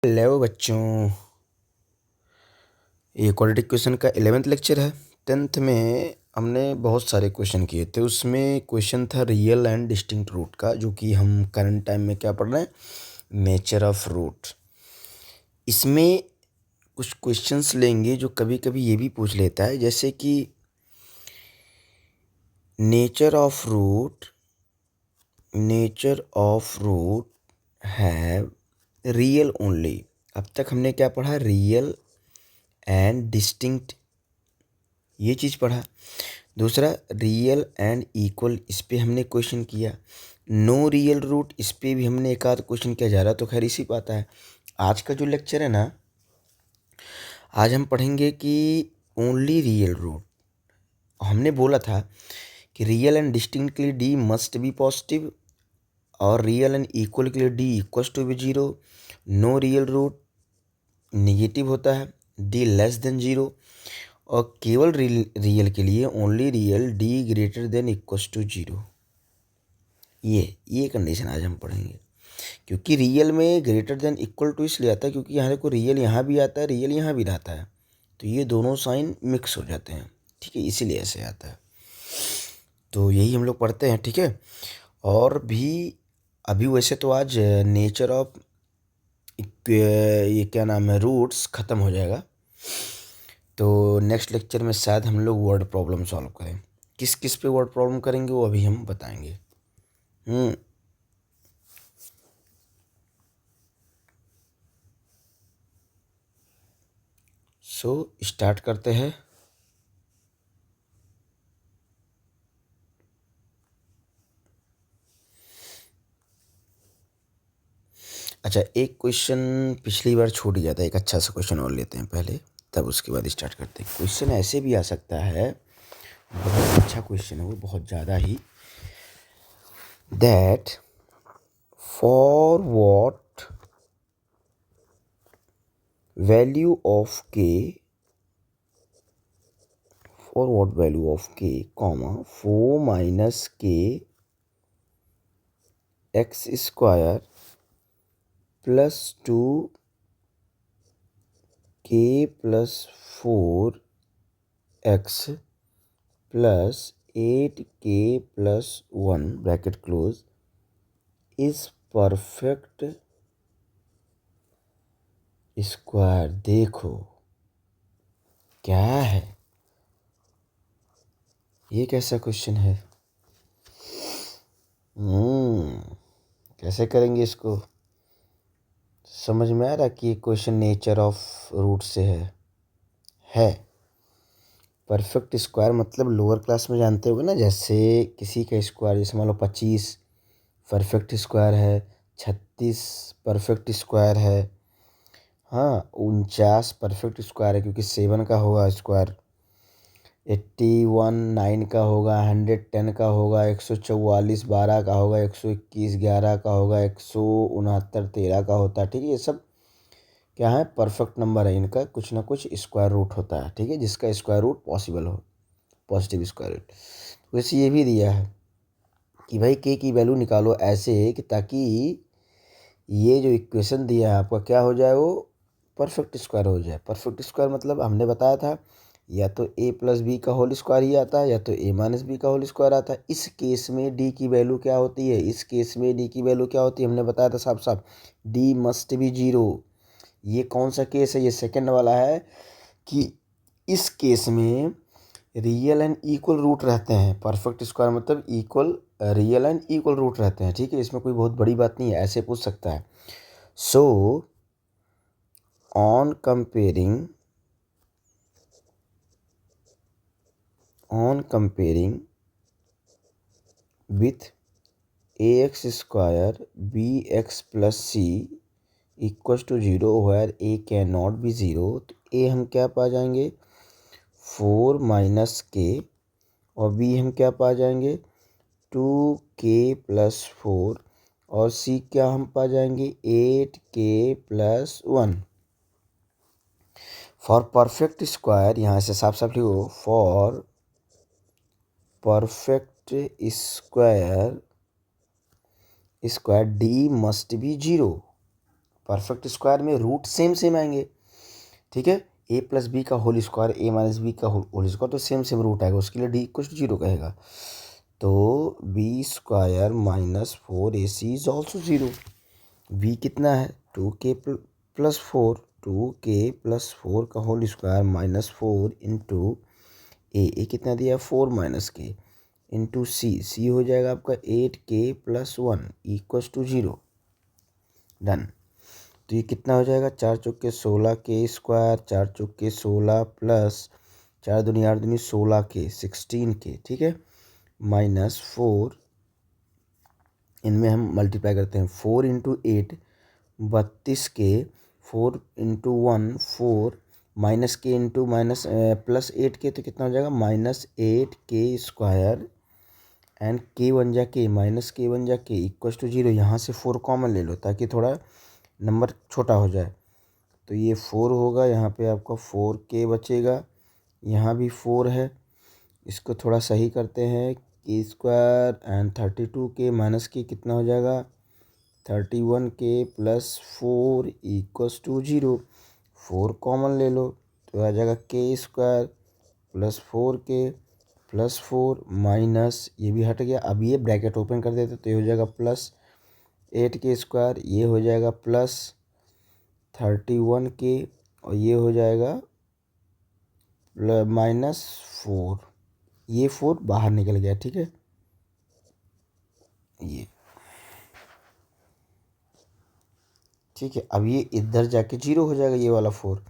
Hello बच्चों, ये quadratic question का 11th लेक्चर है। 10th में हमने बहुत सारे क्वेश्चन किए थे। उसमें क्वेश्चन था रियल एंड डिस्टिंक्ट रूट का, जो कि हम करंट टाइम में क्या पढ़ रहे हैं, नेचर ऑफ रूट। इसमें कुछ क्वेश्चंस लेंगे जो कभी कभी ये भी पूछ लेता है, जैसे कि nature of root have real only. अब तक हमने क्या पढ़ा, रियल एंड डिस्टिंक्ट, ये चीज़ पढ़ा। दूसरा रियल एंड इक्वल, इस पे हमने क्वेश्चन किया। नो रियल रूट, इस पे भी हमने एक आध क्वेश्चन किया, जा रहा तो खैर इसी पाता है। आज का जो लेक्चर है ना, आज हम पढ़ेंगे कि ओनली रियल रूट। हमने बोला था कि रियल एंड डिस्टिंक्ट के लिए डी मस्ट बी पॉजिटिव, और रियल एंड इक्वल के लिए D equals to B zero. No real root negative होता है, डी लेस देन जीरो। और केवल रियल के लिए only real D greater than equals to zero. ये कंडीशन आज हम पढ़ेंगे, क्योंकि रियल में ग्रेटर देन इक्वल टू इसलिए आता है क्योंकि यहाँ देखो रियल यहाँ भी आता है, रियल यहाँ भी आता है, तो ये दोनों साइन मिक्स हो जाते हैं, ठीक है, इसीलिए ऐसे आता है। तो यही हम लोग पढ़ते हैं, ठीक है। और भी अभी वैसे तो आज नेचर ऑफ ये क्या नाम है, रूट्स ख़त्म हो जाएगा। तो नेक्स्ट लेक्चर में शायद हम लोग वर्ड प्रॉब्लम सॉल्व करें। किस किस पे वर्ड प्रॉब्लम करेंगे वो अभी हम बताएंगे। सो स्टार्ट करते हैं। अच्छा, एक क्वेश्चन पिछली बार छूट गया था, एक अच्छा सा क्वेश्चन और लेते हैं पहले, तब उसके बाद स्टार्ट करते हैं। क्वेश्चन ऐसे भी आ सकता है, बहुत अच्छा क्वेश्चन है वो, बहुत ज़्यादा ही, that for what value of K comma 4 minus K X square plus 2 K plus 4 X plus 8 K plus 1 bracket close is perfect square. देखो क्या है ये, कैसा क्वेश्चन है। कैसे करेंगे इसको, समझ में आ रहा कि ये क्वेश्चन नेचर ऑफ रूट से है। परफेक्ट स्क्वायर मतलब लोअर क्लास में जानते होगे ना, जैसे किसी का स्क्वायर, जैसे मान लो 25 परफेक्ट स्क्वायर है, 36 परफेक्ट स्क्वायर है, हाँ 49 परफेक्ट स्क्वायर है क्योंकि 7 का होगा स्क्वायर, 81 9 का होगा, 110 का होगा, 144 12 का होगा, 121 11 का होगा, 169 13 का होता है, ठीक है। ये सब क्या है, परफेक्ट नंबर है, इनका कुछ ना कुछ स्क्वायर रूट होता है, ठीक है, जिसका स्क्वायर रूट पॉसिबल हो, पॉजिटिव स्क्वायर रूट। वैसे ये भी दिया है कि भाई के की वैल्यू निकालो ऐसे कि ताकि ये जो इक्वेशन दिया है आपका क्या हो जाए, वो परफेक्ट स्क्वायर हो जाए। परफेक्ट स्क्वायर मतलब हमने बताया था या तो a प्लस बी का होल स्क्वायर ही आता है या तो a माइनस बी का होल स्क्वायर आता है। इस केस में d की वैल्यू क्या होती है, इस केस में d की वैल्यू क्या होती है, हमने बताया था साफ साफ, d मस्ट बी जीरो। ये कौन सा केस है, ये सेकंड वाला है कि इस केस में रियल एंड इक्वल रूट रहते हैं। परफेक्ट स्क्वायर मतलब equal, real and equal root रहते हैं, ठीक है, इसमें कोई बहुत बड़ी बात नहीं है, ऐसे पूछ सकता है। सो on comparing with ax square bx plus c equals to 0 where a cannot be 0, तो a हम क्या पा जाएंगे 4 माइनस के, और b हम क्या पा जाएंगे 2k प्लस 4, और c क्या हम पा जाएंगे 8k plus 1। For perfect square, यहाँ से साफ साफ लिखो, for perfect square D must be zero. Perfect square में रूट सेम सेम आएंगे, ठीक है। ए प्लस बी का whole square, A minus B का होल स्क्वायर, तो सेम सेम रूट आएगा, उसके लिए डी इक्वल टू 0 कहेगा। तो B square minus 4ac is also 0। B कितना है 2k+4, 2k+4 का whole square minus 4 into A कितना दिया 4 माइनस के इंटू सी हो जाएगा आपका 8k+1 इक्वल्स टू 0। डन। तो ये कितना हो जाएगा 4 चौके 16 के स्क्वायर, 4 चौके 16 प्लस 4 दूनी 8 दूनी 16 के 16 के, ठीक है, माइनस 4, इनमें हम मल्टीप्लाई करते हैं 4 इंटू 8 32 के, 4 इंटू 1 4, माइनस के इंटू माइनस प्लस 8 के, तो कितना हो जाएगा -8k² एंड के बन जा के माइनस के बन जा के इक्वल्स टू 0। यहाँ से 4 कॉमन ले लो ताकि थोड़ा नंबर छोटा हो जाए। तो ये 4 होगा, यहाँ पे आपका 4k बचेगा, यहाँ भी 4 है, इसको थोड़ा सही करते हैं, k² एंड 32k माइनस के कितना हो जाएगा 31k+4 इक्वल्स टू 0। 4 कॉमन ले लो तो आ जाएगा k² प्लस 4k+4 माइनस ये भी हट गया। अब ये ब्रैकेट ओपन कर देते तो ये हो जाएगा +8k², ये हो जाएगा +31k और ये हो जाएगा -4, ये 4 बाहर निकल गया, ठीक है। ये ठीक है, अब ये इधर जाके 0 हो जाएगा, ये वाला 4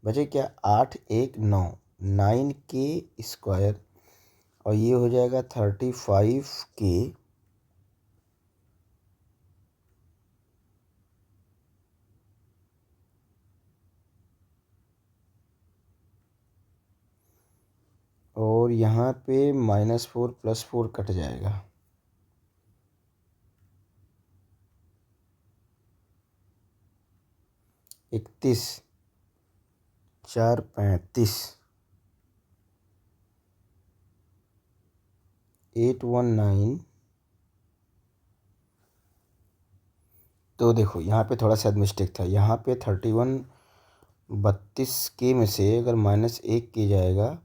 बचे क्या 8 1 9 9k² और ये हो जाएगा 35k और यहाँ पे -4 + 4 कट जाएगा, इकतीस 4 35 819। तो देखो यहाँ पे थोड़ा सा मिस्टेक था, यहाँ पे 31 32k में से अगर -1 किया जाएगा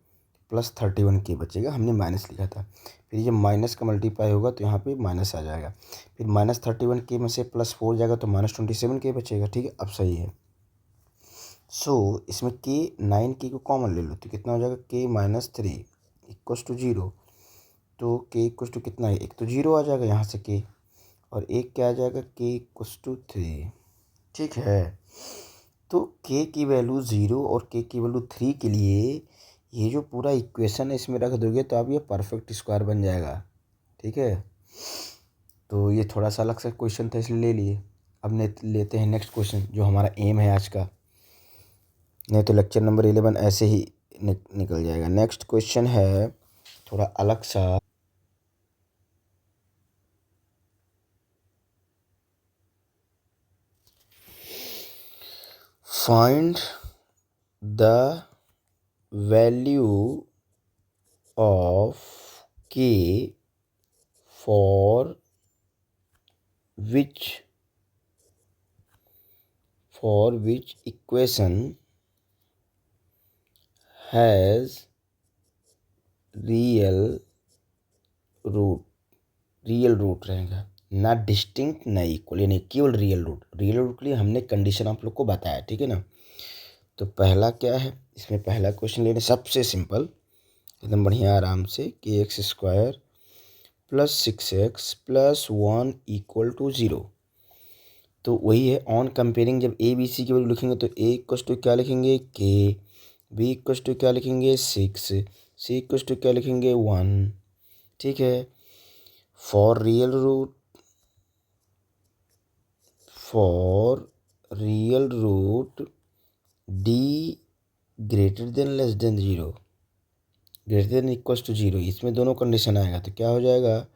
+31k बचेगा, हमने माइनस लिखा था, फिर ये माइनस का मल्टीप्लाई होगा तो यहाँ पे माइनस आ जाएगा, फिर -31k में से +4 जाएगा तो -27k बचेगा, ठीक है। अब सही है। सो इसमें k 9k को कॉमन ले लो तो कितना हो जाएगा k-3 इक्वल्स टू 0। तो k इक्वल्स टू कितना है, एक तो 0 आ जाएगा यहाँ से k और एक क्या आ जाएगा k इक्वल्स टू 3, ठीक है। तो k की वैल्यू 0 और k की वैल्यू 3 के लिए ये जो पूरा इक्वेशन है इसमें रख दोगे तो अब ये परफेक्ट स्क्वायर बन जाएगा, ठीक है। तो ये थोड़ा सा अलग सा क्वेश्चन था इसलिए ले लिए। अब लेते हैं नेक्स्ट क्वेश्चन जो हमारा एम है आज का, नहीं तो लेक्चर नंबर 11 ऐसे ही निकल जाएगा। नेक्स्ट क्वेश्चन है थोड़ा अलग सा, find the value of k for which equation has real root रहेगा, ना डिस्टिंक्ट ना इक्वल, यानी केवल रियल रूट के लिए हमने कंडीशन आप लोग को बताया, ठीक है ना। तो पहला क्या है, इसमें पहला क्वेश्चन लेने सबसे सिंपल एकदम बढ़िया आराम से कि x² + 6x + 1 = 0। तो वही है ऑन कंपेयरिंग, जब ए बी सी की वैल्यू लिखेंगे तो a इक्वल्स टू क्या लिखेंगे k, b इक्वल्स टू क्या लिखेंगे 6, c इक्वल्स टू क्या लिखेंगे 1, ठीक है। For real root d greater than less than 0, greater than equals to 0, इसमें दोनों कंडीशन आएगा तो क्या हो जाएगा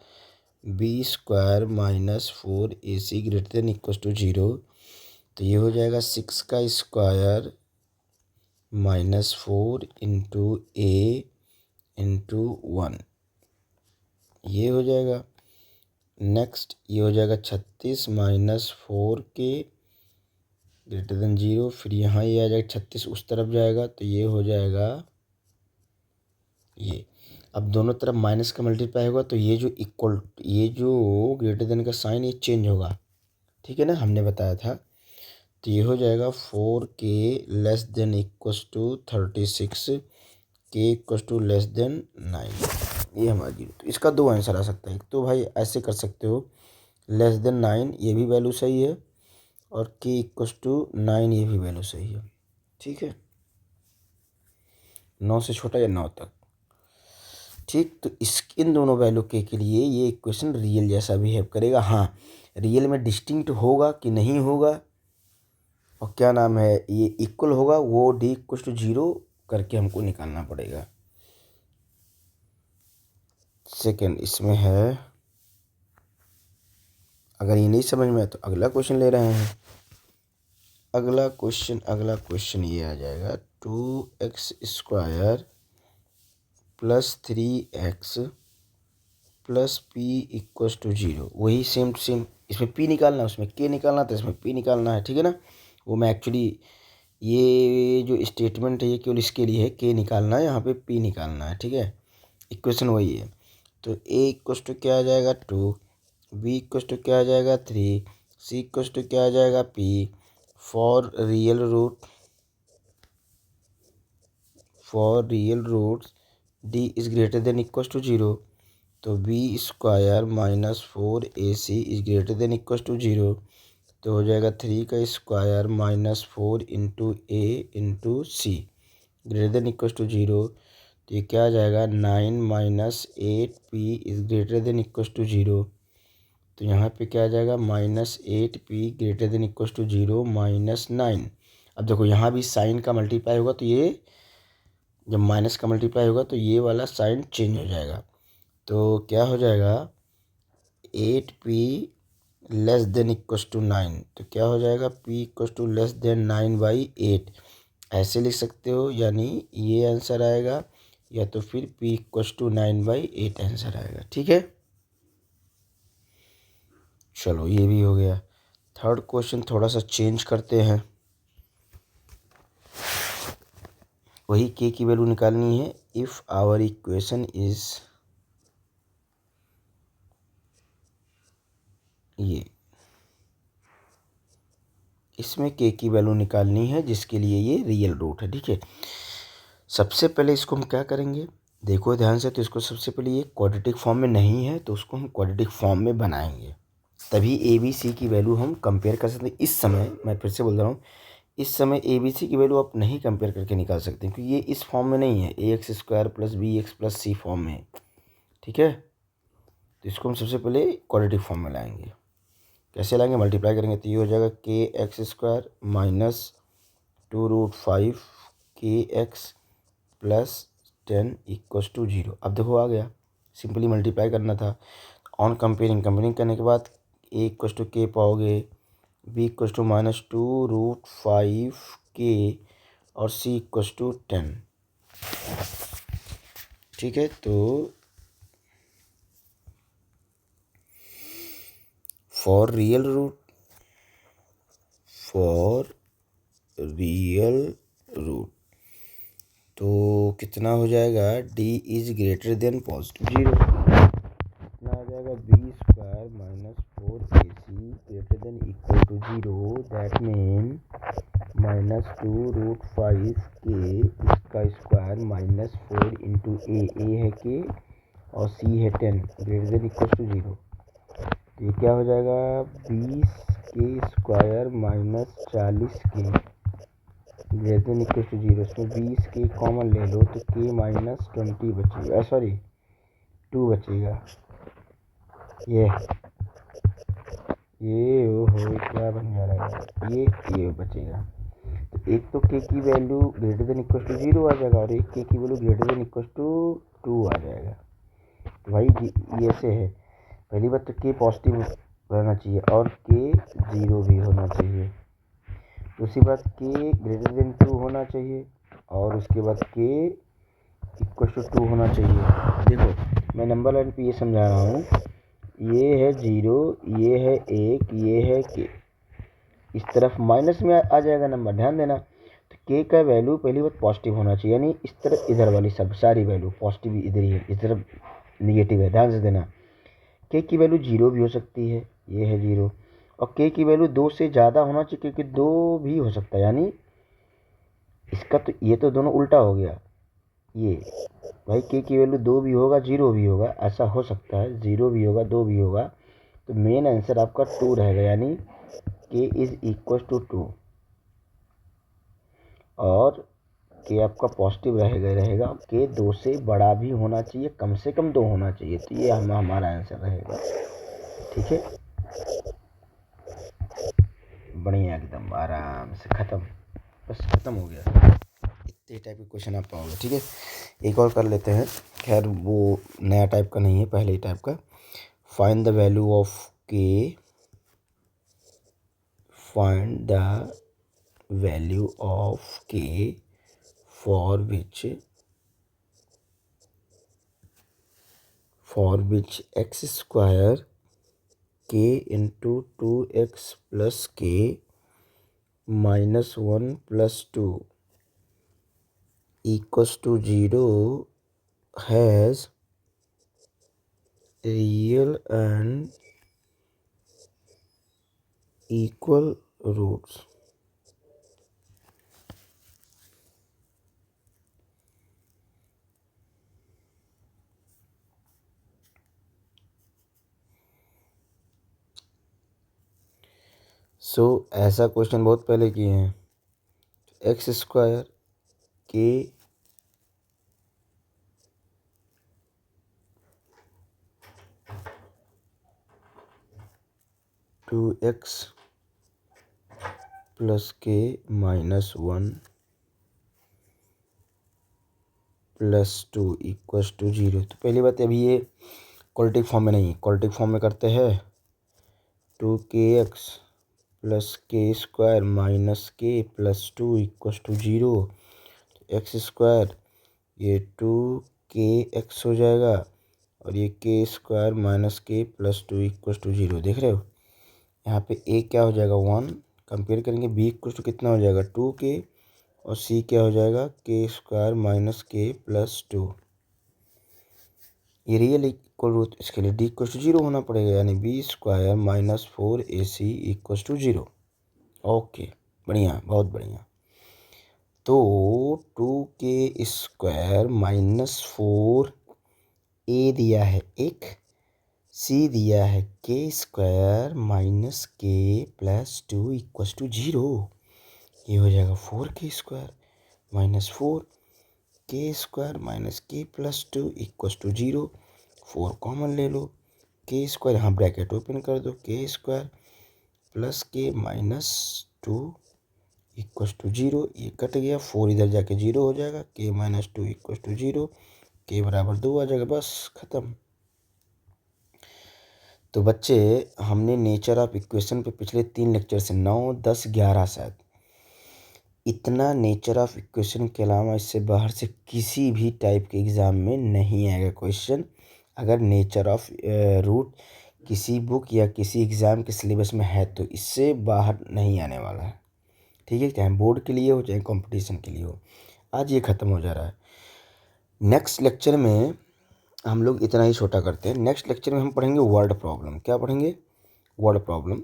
b² - 4ac greater than equals to 0। तो ये हो जाएगा 6 का स्क्वायर -4 इंटू a इंटू 1, ये हो जाएगा। नेक्स्ट ये हो जाएगा 36 - 4k ग्रेटर देन 0, फिर यहाँ ये आ जाएगा 36 उस तरफ जाएगा तो ये हो जाएगा ये। अब दोनों तरफ माइनस का मल्टीप्लाई होगा तो ये जो ग्रेटर देन का साइन ये चेंज होगा, ठीक है ना, हमने बताया था। तो ये हो जाएगा 4k less than equals to 36, k equals to less than 9, ये हमारा 0। तो इसका दो आंसर आ सकता है। एक तो भाई ऐसे कर सकते हो लेस देन 9, ये भी वैल्यू सही है, और k इक्वस टू 9 ये भी वैल्यू सही है, ठीक है, 9 से छोटा या 9 तक, ठीक। तो इन दोनों वैल्यू के लिए ये इक्वेशन रियल जैसा बिहेव करेगा। हाँ, रियल में डिस्टिंक्ट होगा कि नहीं होगा, और क्या नाम है, ये इक्वल होगा, वो d इक्वल टू 0 करके हमको निकालना पड़ेगा। सेकंड इसमें है, अगर ये नहीं समझ में आए तो अगला क्वेश्चन ले रहे हैं। अगला क्वेश्चन ये आ जाएगा 2x² plus 3x plus p equals to 0। वही सेम टू सेम, इसमें p निकालना है, उसमें k निकालना था, इसमें p निकालना है, ठीक है ना। वो मैं एक्चुअली ये जो स्टेटमेंट है ये केवल इसके लिए है, k निकालना है, यहाँ पे p निकालना है, ठीक है। इक्वेशन वही है। तो a इक्वस टू क्या आ जाएगा 2, b इक्वस टू क्या आ जाएगा 3, c इक्वस टू क्या आ जाएगा p। For real roots d is greater than equals to 0, तो b² minus 4ac is greater than equals to 0, तो हो जाएगा 3 का square minus 4 into a into C greater than equals to 0। तो ये क्या आ जाएगा 9 minus 8p is greater than equals to 0। तो यहाँ पे क्या आ जाएगा -8p greater than equals to 0 minus 9। अब देखो यहाँ भी साइन का मल्टीप्लाई होगा, तो ये जब माइनस का मल्टीप्लाई होगा तो ये वाला साइन चेंज हो जाएगा। तो क्या हो जाएगा 8p less than equals to 9, तो क्या हो जाएगा p equals to less than 9/8। ऐसे लिख सकते हो, यानी ये आंसर आएगा, या तो फिर p इक्वस टू 9/8 आंसर आएगा, ठीक है। चलो ये भी हो गया। थर्ड क्वेश्चन थोड़ा सा चेंज करते हैं, वही k की वैल्यू निकालनी है। इफ आवर इक्वेशन इज ये, इसमें k की वैल्यू निकालनी है जिसके लिए ये रियल रूट है, ठीक है। सबसे पहले इसको हम क्या करेंगे, देखो ध्यान से, तो इसको सबसे पहले ये क्वाड्रेटिक फॉर्म में नहीं है तो उसको हम क्वाड्रेटिक फॉर्म में बनाएंगे, तभी ए बी सी की वैल्यू हम कंपेयर कर सकते हैं। इस समय मैं फिर से बोल रहा हूँ, इस समय ए बी सी की वैल्यू आप नहीं कंपेयर करके निकाल सकते क्योंकि ये इस फॉर्म में नहीं है, ax² प्लस bx प्लस सी फॉर्म में, ठीक है। तो इसको हम सबसे पहले क्वाड्रेटिक फॉर्म में लाएंगे। कैसे लाएंगे, मल्टीप्लाई करेंगे तो ये हो जाएगा kx² minus 2√5 kx plus 10 equals to 0। अब देखो आ गया, सिंपली मल्टीप्लाई करना था। ऑन कंपेयरिंग करने के बाद a इक्वस टू के पाओगे, b equals to minus 2√5 k और c इक्वस टू 10, ठीक है। तो फॉर रियल रूट तो कितना हो जाएगा, d is greater than positive 0, कितना आ जाएगा b² minus 4ac greater than equal to 0, that mean minus 2√5 k इसका स्क्वायर माइनस 4 इंटू ए है k और c है 10 ग्रेटर देन इक्वल टू 0। तो ये क्या हो जाएगा 20k² minus 40k greater than equal to 0। इसमें 20k कॉमन ले लो तो k माइनस 20 बचेगा, सॉरी 2 बचेगा। ये ओहो क्या बन जा रहा है, ये बचेगा। तो एक तो k की value greater than equal to 0 आ जाएगा और एक k की value greater than equal to 2 आ जाएगा। तो भाई ये ऐसे है, पहली बात तो k पॉजिटिव रहना चाहिए और k 0 भी होना चाहिए। दूसरी बात k ग्रेटर देन 2 होना चाहिए और उसके बाद k इक्वल टू 2 होना चाहिए। देखो मैं नंबर लाइन पे ये समझा रहा हूँ, ये है 0, ये है 1, ये है k। इस तरफ माइनस में आ जाएगा नंबर, ध्यान देना। तो के का वैल्यू पहली बात पॉजिटिव होना चाहिए, यानी इस तरफ इधर वाली सब सारी वैल्यू पॉजिटिव इधर ही है, इस तरफ निगेटिव है, ध्यान से देना। के की वैल्यू 0 भी हो सकती है, ये है 0, और के की वैल्यू 2 से ज़्यादा होना चाहिए, क्योंकि 2 भी हो सकता है, यानी इसका तो ये तो दोनों उल्टा हो गया। ये भाई के की वैल्यू 2 भी होगा 0 भी होगा, ऐसा हो सकता है, 0 भी होगा 2 भी होगा। तो मेन आंसर आपका 2 रहेगा, यानी के इज इक्वल टू 2, और के आपका पॉजिटिव रहेगा। के 2 से बड़ा भी होना चाहिए, कम से कम 2 होना चाहिए, तो ये हमारा आंसर रहेगा। ठीक है, बढ़िया, एकदम आराम से खत्म, बस खत्म हो गया। इतने टाइप के क्वेश्चन आप पाओगे। ठीक है, एक और कर लेते हैं, खैर वो नया टाइप का नहीं है, पहले ही टाइप का। फाइंड द वैल्यू ऑफ के, फाइंड द वैल्यू ऑफ के for which x square k into 2x plus k minus 1 plus 2 equals to 0 has real and equal roots. ऐसा क्वेश्चन बहुत पहले किए हैं। एक्स स्क्वायर के 2x प्लस के minus 1 plus 2 equals to 0। तो पहली बात अभी ये क्वाड्रेटिक फॉर्म में नहीं है, क्वाड्रेटिक फॉर्म में करते हैं 2kx प्लस के स्क्वायर माइनस के प्लस 2 इक्वल्स टू 0। तो एक्स स्क्वायर ये 2kx हो जाएगा, और ये के स्क्वायर माइनस के प्लस 2 इक्वल्स टू 0। देख रहे हो, यहाँ पे ए क्या हो जाएगा 1, कंपेयर करेंगे बी इक्वल्स टू कितना हो जाएगा 2k, और सी क्या हो जाएगा के स्क्वायर माइनस के प्लस 2। ये रियल इक्वल रूट, इसके लिए डी इक्वल्स टू 0 होना पड़ेगा, यानी B square minus 4ac equals to 0। Okay, बढ़िया, बहुत बढ़िया। तो 2k स्क्वायर माइनस 4a दिया है एक, सी दिया है के स्क्वायर माइनस के प्लस 2 इक्वल्स टू 0। ये हो जाएगा 4k स्क्वायर माइनस 4 के स्क्वायर माइनस के प्लस 2 इक्वल्स टू 0। 4 कॉमन ले लो, के स्क्वायर यहाँ ब्रैकेट ओपन कर दो, के स्क्वायर प्लस के माइनस 2 इक्वल्स टू 0। ये कट गया, 4 इधर जाके 0 हो जाएगा, के माइनस 2 इक्वल्स टू 0, के बराबर 2 आ जाएगा, बस खत्म। तो बच्चे, हमने नेचर ऑफ इक्वेशन पे पिछले 3 लेक्चर से 9, 10, 11 शायद, इतना नेचर ऑफ इक्वेशन के अलावा इससे बाहर से किसी भी टाइप के एग्ज़ाम में नहीं आएगा क्वेश्चन। अगर नेचर ऑफ रूट किसी बुक या किसी एग्ज़ाम के सिलेबस में है तो इससे बाहर नहीं आने वाला है। ठीक है, चाहे बोर्ड के लिए हो चाहे कंपटीशन के लिए हो। आज ये ख़त्म हो जा रहा है। नेक्स्ट लेक्चर में हम लोग इतना ही छोटा करते हैं। नेक्स्ट लेक्चर में हम पढ़ेंगे वर्ड प्रॉब्लम। क्या पढ़ेंगे? Word problem.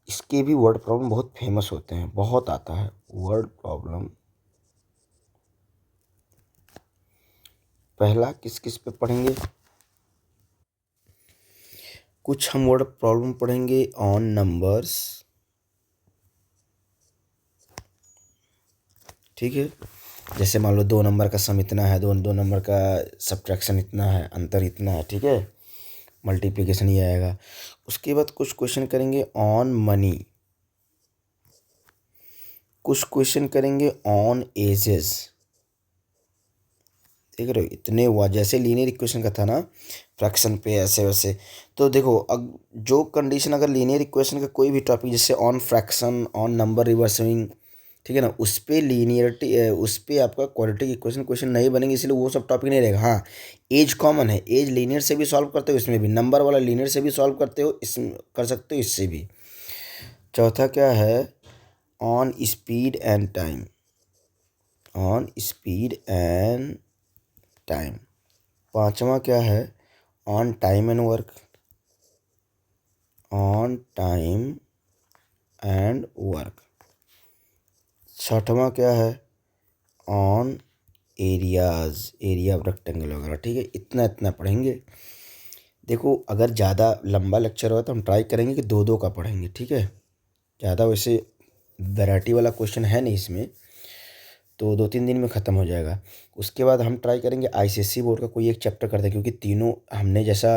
इसके भी वर्ड प्रॉब्लम बहुत फेमस होते हैं, बहुत आता है वर्ड प्रॉब्लम। पहला किस किस पे पढ़ेंगे? कुछ हम वर्ड प्रॉब्लम पढ़ेंगे ऑन नंबर्स, ठीक है। जैसे मान लो 2 नंबर का सम इतना है, 2 नंबर का सब्ट्रैक्शन इतना है, अंतर इतना है, ठीक है। मल्टीप्लिकेशन ये आएगा। उसके बाद कुछ क्वेश्चन करेंगे ऑन मनी, कुछ क्वेश्चन करेंगे ऑन एजेस। देख रहे हो, इतने हुआ। जैसे लीनियर इक्वेशन का था ना, फ्रैक्शन पे ऐसे वैसे। तो देखो, जो कंडीशन अगर लीनियर इक्वेशन का कोई भी टॉपिक, जैसे on fraction, on number reversing, ठीक है ना, उस पर लीनियरिटी, उस पर आपका क्वाड्रेटिक इक्वेशन क्वेश्चन नहीं बनेंगे, इसलिए वो सब टॉपिक नहीं रहेगा। हाँ, एज कॉमन है, एज लीनियर से भी सॉल्व करते हो, इसमें भी नंबर वाला लीनियर से भी सॉल्व करते हो, इसमें कर सकते हो, इससे भी। चौथा क्या है, on speed and time, on speed and time. पांचवा क्या है, on time and work, on time and work. छठवां क्या है, on areas, area of rectangle वगैरह। ठीक है, इतना इतना पढ़ेंगे। देखो अगर ज़्यादा लंबा लेक्चर हो तो हम ट्राई करेंगे कि दो दो का पढ़ेंगे। ठीक है, ज़्यादा वैसे वैरायटी वाला क्वेश्चन है नहीं इसमें, तो 2-3 दिन में ख़त्म हो जाएगा। उसके बाद हम ट्राई करेंगे आईसीएसई बोर्ड का कोई एक चैप्टर करते हैं, क्योंकि तीनों हमने जैसा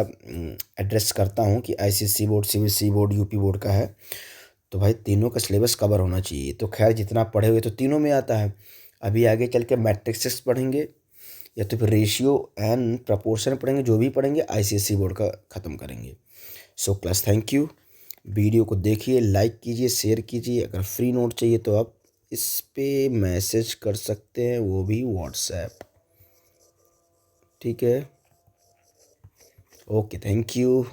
एड्रेस करता हूँ कि ICSE board, CBSE board, UP board का है, तो भाई तीनों का सिलेबस कवर होना चाहिए। तो खैर जितना पढ़े हुए तो तीनों में आता है। अभी आगे चल के मैट्रिक्स पढ़ेंगे या तो फिर रेशियो एंड प्रपोर्शन पढ़ेंगे। जो भी पढ़ेंगे आईसीएसई बोर्ड का ख़त्म करेंगे। So class, thank you. Video को देखिए, लाइक कीजिए, शेयर कीजिए। अगर फ्री नोट चाहिए तो आप इस पे मैसेज कर सकते हैं, वो भी व्हाट्सएप। ठीक है, ओके, थैंक यू।